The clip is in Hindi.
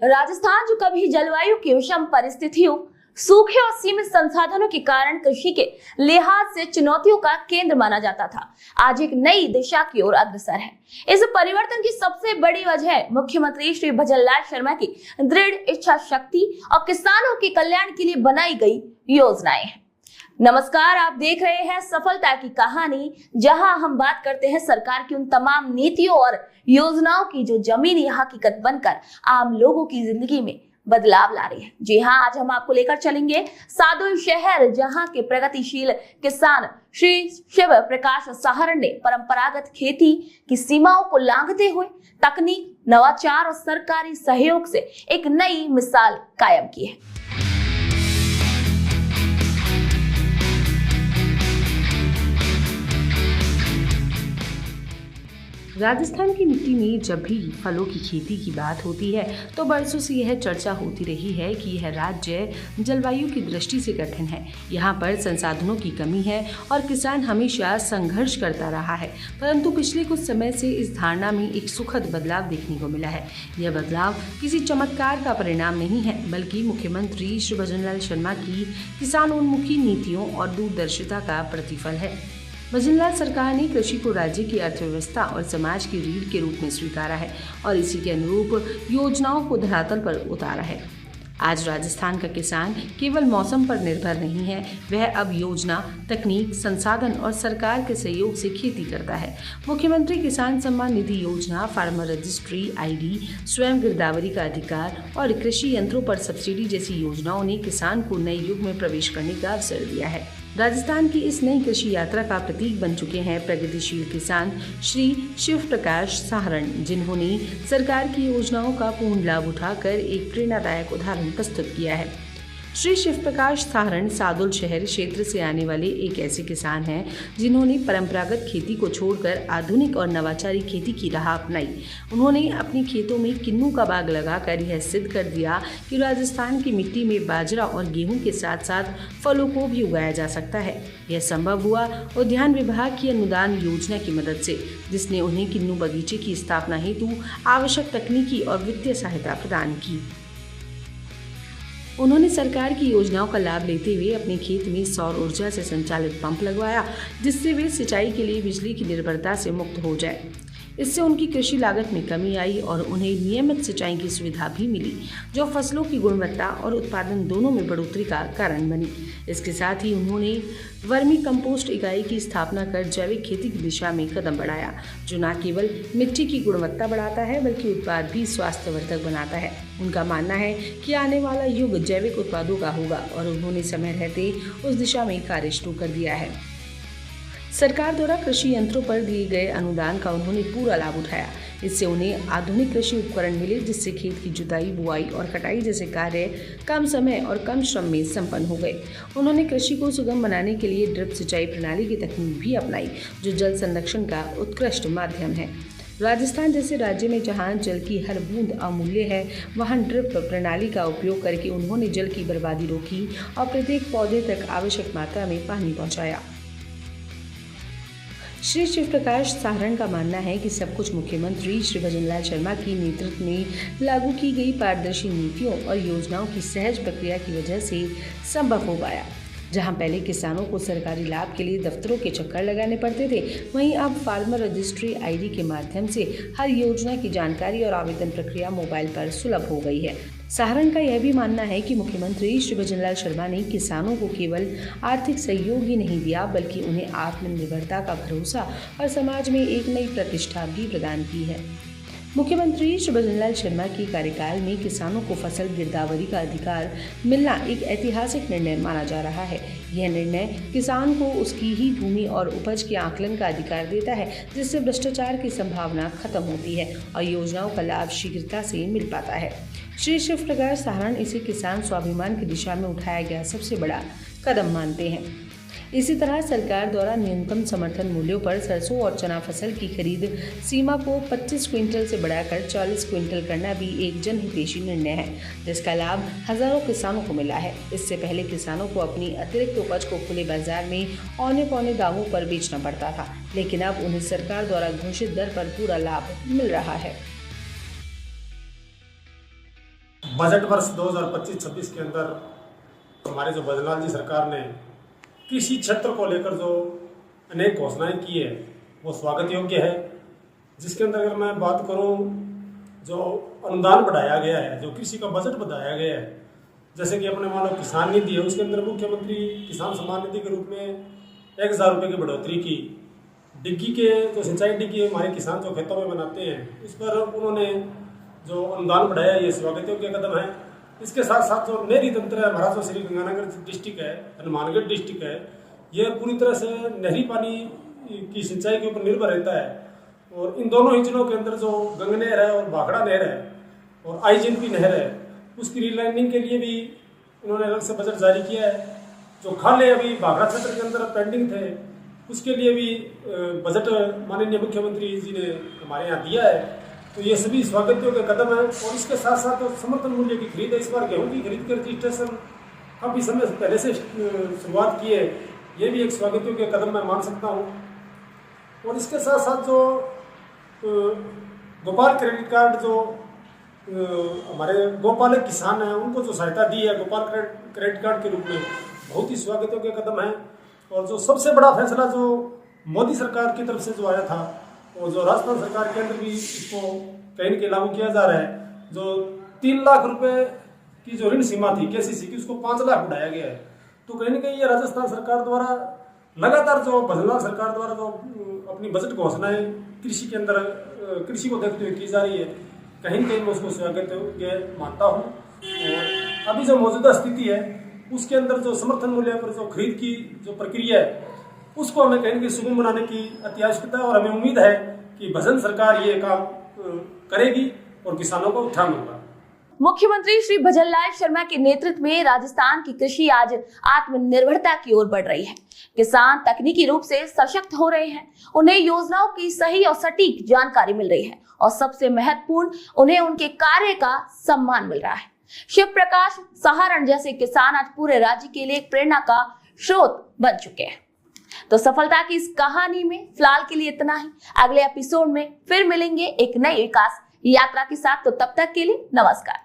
राजस्थान जो कभी जलवायु की विषम परिस्थितियों, सूखे और सीमित संसाधनों के कारण कृषि के लिहाज से चुनौतियों का केंद्र माना जाता था, आज एक नई दिशा की ओर अग्रसर है। इस परिवर्तन की सबसे बड़ी वजह मुख्यमंत्री श्री भजनलाल शर्मा की दृढ़ इच्छा शक्ति और किसानों के कल्याण के लिए बनाई गई योजनाएं हैं। नमस्कार, आप देख रहे हैं सफलता की कहानी, जहां हम बात करते हैं सरकार की उन तमाम नीतियों और योजनाओं की जो जमीनी हकीकत बनकर आम लोगों की जिंदगी में बदलाव ला रही है। जी हां, आज हम आपको लेकर चलेंगे सादुल शहर, जहां के प्रगतिशील किसान श्री शिव प्रकाश साहरण ने परंपरागत खेती की सीमाओं को लांघते हुए तकनीक, नवाचार और सरकारी सहयोग से एक नई मिसाल कायम की है। राजस्थान की मिट्टी में जब भी फलों की खेती की बात होती है तो बरसों से यह चर्चा होती रही है कि यह राज्य जलवायु की दृष्टि से कठिन है। यहाँ पर संसाधनों की कमी है और किसान हमेशा संघर्ष करता रहा है। परंतु पिछले कुछ समय से इस धारणा में एक सुखद बदलाव देखने को मिला है। यह बदलाव किसी चमत्कार का परिणाम नहीं है, बल्कि मुख्यमंत्री श्री भजनलाल शर्मा की किसानोन्मुखी नीतियों और दूरदर्शिता का प्रतिफल है। भजनलाल सरकार ने कृषि को राज्य की अर्थव्यवस्था और समाज की रीढ़ के रूप में स्वीकारा है और इसी के अनुरूप योजनाओं को धरातल पर उतारा है। आज राजस्थान का किसान केवल मौसम पर निर्भर नहीं है, वह अब योजना, तकनीक, संसाधन और सरकार के सहयोग से खेती करता है। मुख्यमंत्री किसान सम्मान निधि योजना, फार्मर रजिस्ट्री आईडी, स्वयं गिरदावरी का अधिकार और कृषि यंत्रों पर सब्सिडी जैसी योजनाओं ने किसान को नए युग में प्रवेश करने का अवसर दिया है। राजस्थान की इस नई कृषि यात्रा का प्रतीक बन चुके हैं प्रगतिशील किसान श्री शिव प्रकाश साहरण, जिन्होंने सरकार की योजनाओं का पूर्ण लाभ उठाकर एक प्रेरणादायक उदाहरण प्रस्तुत किया है। श्री शिव प्रकाश साहरण सादुल शहर क्षेत्र से आने वाले एक ऐसे किसान हैं जिन्होंने परंपरागत खेती को छोड़कर आधुनिक और नवाचारी खेती की राह अपनाई। उन्होंने अपने खेतों में किन्नू का बाग लगाकर यह सिद्ध कर दिया कि राजस्थान की मिट्टी में बाजरा और गेहूं के साथ साथ फलों को भी उगाया जा सकता है। यह संभव हुआ उद्यान विभाग की अनुदान योजना की मदद से, जिसने उन्हें किन्नू बगीचे की स्थापना हेतु आवश्यक तकनीकी और वित्तीय सहायता प्रदान की। उन्होंने सरकार की योजनाओं का लाभ लेते हुए अपने खेत में सौर ऊर्जा से संचालित पंप लगवाया, जिससे वे सिंचाई के लिए बिजली की निर्भरता से मुक्त हो जाए। इससे उनकी कृषि लागत में कमी आई और उन्हें नियमित सिंचाई की सुविधा भी मिली, जो फसलों की गुणवत्ता और उत्पादन दोनों में बढ़ोतरी का कारण बनी। इसके साथ ही उन्होंने वर्मी कंपोस्ट इकाई की स्थापना कर जैविक खेती की दिशा में कदम बढ़ाया, जो न केवल मिट्टी की गुणवत्ता बढ़ाता है बल्कि उत्पाद भी स्वास्थ्यवर्धक बनाता है। उनका मानना है कि आने वाला युग जैविक उत्पादों का होगा और उन्होंने समय रहते उस दिशा में कार्य शुरू कर दिया है। सरकार द्वारा कृषि यंत्रों पर दिए गए अनुदान का उन्होंने पूरा लाभ उठाया। इससे उन्हें आधुनिक कृषि उपकरण मिले, जिससे खेत की जुताई, बुआई और कटाई जैसे कार्य कम समय और कम श्रम में संपन्न हो गए। उन्होंने कृषि को सुगम बनाने के लिए ड्रिप सिंचाई प्रणाली की तकनीक भी अपनाई, जो जल संरक्षण का उत्कृष्ट माध्यम है। राजस्थान जैसे राज्य में जहां जल की हर बूंद अमूल्य है, वहां ड्रिप प्रणाली का उपयोग करके उन्होंने जल की बर्बादी रोकी और प्रत्येक पौधे तक आवश्यक मात्रा में पानी पहुंचाया। श्री शिव प्रकाश साहरण का मानना है कि सब कुछ मुख्यमंत्री श्री भजनलाल शर्मा की नेतृत्व में लागू की गई पारदर्शी नीतियों और योजनाओं की सहज प्रक्रिया की वजह से संभव हो पाया। जहां पहले किसानों को सरकारी लाभ के लिए दफ्तरों के चक्कर लगाने पड़ते थे, वहीं अब फार्मर रजिस्ट्री आईडी के माध्यम से हर योजना की जानकारी और आवेदन प्रक्रिया मोबाइल पर सुलभ हो गई है। साहरण का यह भी मानना है कि मुख्यमंत्री श्री भजनलाल शर्मा ने किसानों को केवल आर्थिक सहयोग ही नहीं दिया, बल्कि उन्हें आत्मनिर्भरता का भरोसा और समाज में एक नई प्रतिष्ठा भी प्रदान की है। मुख्यमंत्री श्री भजनलाल शर्मा के कार्यकाल में किसानों को फसल गिरदावरी का अधिकार मिलना एक ऐतिहासिक निर्णय माना जा रहा है। यह निर्णय किसान को उसकी ही भूमि और उपज के आकलन का अधिकार देता है, जिससे भ्रष्टाचार की संभावना खत्म होती है और योजनाओं का लाभ शीघ्रता से मिल पाता है। श्री शिव प्रकाश साहरण इसे किसान स्वाभिमान की दिशा में उठाया गया सबसे बड़ा कदम मानते हैं। इसी तरह सरकार द्वारा न्यूनतम समर्थन मूल्यों पर सरसों और चना फसल की खरीद सीमा को 25 क्विंटल से बढ़ाकर 40 क्विंटल करना भी एक जनहितैषी निर्णय है, जिसका लाभ हजारों किसानों को मिला है। इससे पहले किसानों को अपनी अतिरिक्त उपज को खुले बाजार में औने पौने दामों पर बेचना पड़ता था, लेकिन अब उन्हें सरकार द्वारा घोषित दर पर पूरा लाभ मिल रहा है। बजट वर्ष 2025-26 के अंदर हमारे जो भजनलाल जी सरकार ने कृषि क्षेत्र को लेकर जो अनेक घोषणाएं की है वो स्वागत योग्य है। जिसके अंदर अगर मैं बात करूं, जो अनुदान बढ़ाया गया है, जो कृषि का बजट बढ़ाया गया है, जैसे कि अपने मान लो किसान निधि है, उसके अंदर मुख्यमंत्री किसान सम्मान निधि के रूप में 1000 रुपये की बढ़ोतरी की। डिग्गी के जो सिंचाई डिग्गी हमारे किसान जो खेतों में बनाते हैं, उस पर उन्होंने जो अनुदान बढ़ाया, ये स्वागत योग्य कदम है। इसके साथ साथ जो नहरी तंत्र है हमारा, जो श्री गंगानगर डिस्ट्रिक्ट है, हनुमानगढ़ डिस्ट्रिक्ट है, ये पूरी तरह से नहरी पानी की सिंचाई के ऊपर निर्भर रहता है। और इन दोनों ही जिलों के अंदर जो गंग नहर है और भाखड़ा नहर है और आईजीएनपी नहर है, उसकी रिलाइनिंग के लिए भी उन्होंने अलग से बजट जारी किया है। जो खाले अभी भाखड़ा क्षेत्र के अंदर पेंडिंग थे, उसके लिए भी बजट माननीय मुख्यमंत्री जी ने हमारे यहाँ दिया है। तो ये सभी स्वागत योग्य कदम है। और इसके साथ साथ समर्थन मूल्य की खरीद है। इस बार गेहूँ की खरीद के रजिस्ट्रेशन काफ़ी समय पहले से शुरुआत की है, ये भी एक स्वागत योग्य कदम मैं मान सकता हूँ। और इसके साथ साथ जो गोपाल क्रेडिट कार्ड, जो हमारे गोपालक किसान हैं, उनको जो सहायता दी है गोपाल क्रेडिट कार्ड के रूप में, बहुत ही स्वागत योग्य कदम है। और जो सबसे बड़ा फैसला जो मोदी सरकार की तरफ से जो आया था, और जो राजस्थान सरकार के अंदर भी इसको कहीं न कहीं लागू किया जा रहा है, जो 3 लाख रुपए की जो ऋण सीमा थी केसीसी की, उसको 5 लाख बढ़ाया गया है। तो कहीं न कहीं ये राजस्थान सरकार द्वारा लगातार जो भजनलाल सरकार द्वारा जो अपनी बजट घोषणाएं कृषि के अंदर कृषि को देखते हुए की जा रही है, कहीं न कहीं मैं उसको स्वागत योग्य मानता हूँ। और अभी जो मौजूदा स्थिति है, उसके अंदर जो समर्थन मूल्य पर जो खरीद की जो प्रक्रिया है, उसको हमें कहीं न कहीं सुगम बनाने की अति आवश्यकता है। और हमें उम्मीद है कि भजन सरकार ये काम करेगी और किसानों को उत्थान होगा। मुख्यमंत्री श्री भजनलाल शर्मा के नेतृत्व में राजस्थान की कृषि आज आत्मनिर्भरता की ओर बढ़ रही है। किसान तकनीकी रूप से सशक्त हो रहे हैं, उन्हें योजनाओं की सही और सटीक जानकारी मिल रही है, और सबसे महत्वपूर्ण, उन्हें उनके कार्य का सम्मान मिल रहा है। शिव प्रकाश सहारण जैसे किसान आज पूरे राज्य के लिए एक प्रेरणा का स्रोत बन चुके हैं। तो सफलता की इस कहानी में फिलहाल के लिए इतना ही। अगले एपिसोड में फिर मिलेंगे एक नई विकास यात्रा के साथ। तो तब तक के लिए नमस्कार।